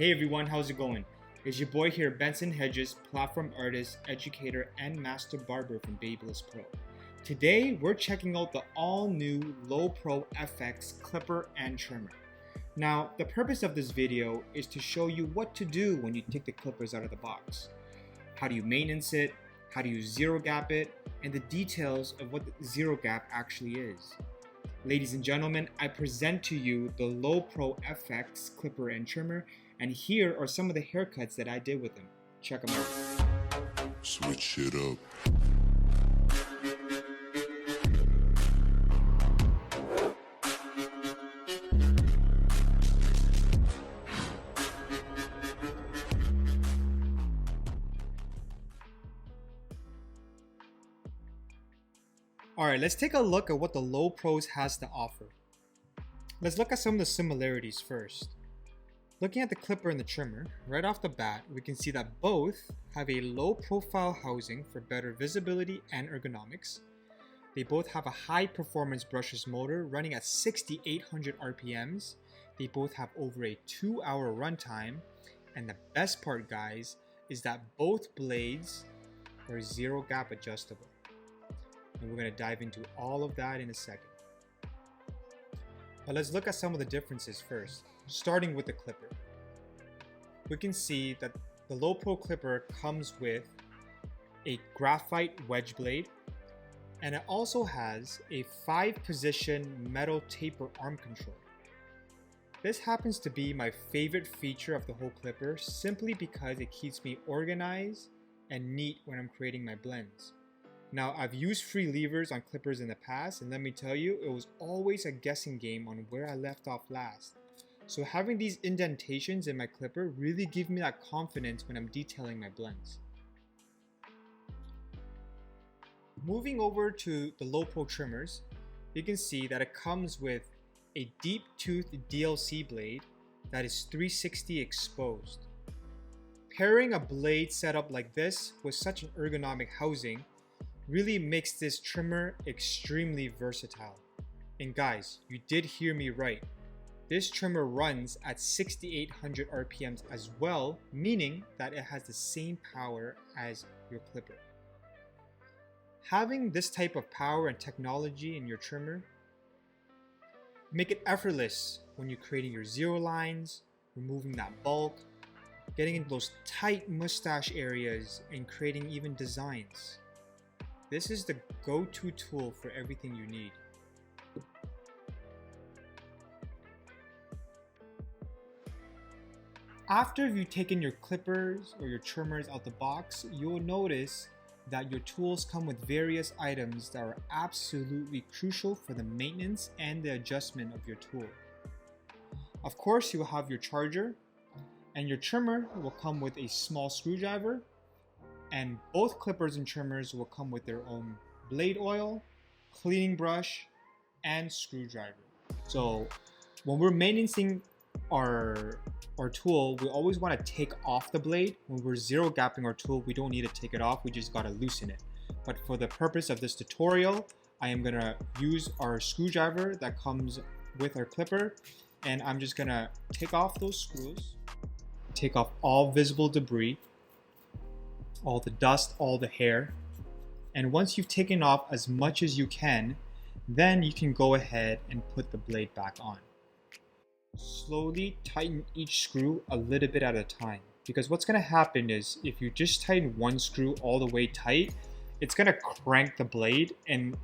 Hey everyone, how's it going? It's your boy here, Benson Hedges, platform artist, educator, and master barber from Babyliss Pro. Today, we're checking out the all-new Low Pro FX clipper and trimmer. Now, the purpose of this video is to show you what to do when you take the clippers out of the box. How do you maintenance it? How do you zero gap it? And the details of what the zero gap actually is. Ladies and gentlemen, I present to you the Low Pro FX clipper and trimmer, and here are some of the haircuts that I did with them. Check them out. Switch it up. Alright, let's take a look at what the Low Pros has to offer. Let's look at some of the similarities first. Looking at the clipper and the trimmer, right off the bat, we can see that both have a low profile housing for better visibility and ergonomics. They both have a high performance brushless motor running at 6,800 RPMs. They both have over a 2-hour runtime. And the best part, guys, is that both blades are zero gap adjustable. And we're going to dive into all of that in a second. But let's look at some of the differences first, starting with the clipper. We can see that the Low Pro clipper comes with a graphite wedge blade, and it also has a 5-position metal taper arm control. This happens to be my favorite feature of the whole clipper simply because it keeps me organized and neat when I'm creating my blends. Now, I've used free levers on clippers in the past, and let me tell you, it was always a guessing game on where I left off last. So having these indentations in my clipper really give me that confidence when I'm detailing my blends. Moving over to the Low Pro trimmers, you can see that it comes with a deep tooth DLC blade that is 360 exposed. Pairing a blade setup like this with such an ergonomic housing really makes this trimmer extremely versatile. And guys, you did hear me right. This trimmer runs at 6,800 RPMs as well, meaning that it has the same power as your clipper. Having this type of power and technology in your trimmer make it effortless when you're creating your zero lines, removing that bulk, getting into those tight mustache areas, and creating even designs. This is the go-to tool for everything you need. After you've taken your clippers or your trimmers out the box, you'll notice that your tools come with various items that are absolutely crucial for the maintenance and the adjustment of your tool. Of course, you'll have your charger, and your trimmer will come with a small screwdriver. And both clippers and trimmers will come with their own blade oil, cleaning brush, and screwdriver. So when we're maintaining our tool, we always want to take off the blade. When we're zero gapping our tool, we don't need to take it off, we just got to loosen it. But for the purpose of this tutorial, I am going to use our screwdriver that comes with our clipper, and I'm just going to take off those screws, take off all visible debris, all the dust, all the hair. And once you've taken off as much as you can, then you can go ahead and put the blade back on. Slowly tighten each screw a little bit at a time, because what's going to happen is if you just tighten one screw all the way tight, it's going to crank the blade, and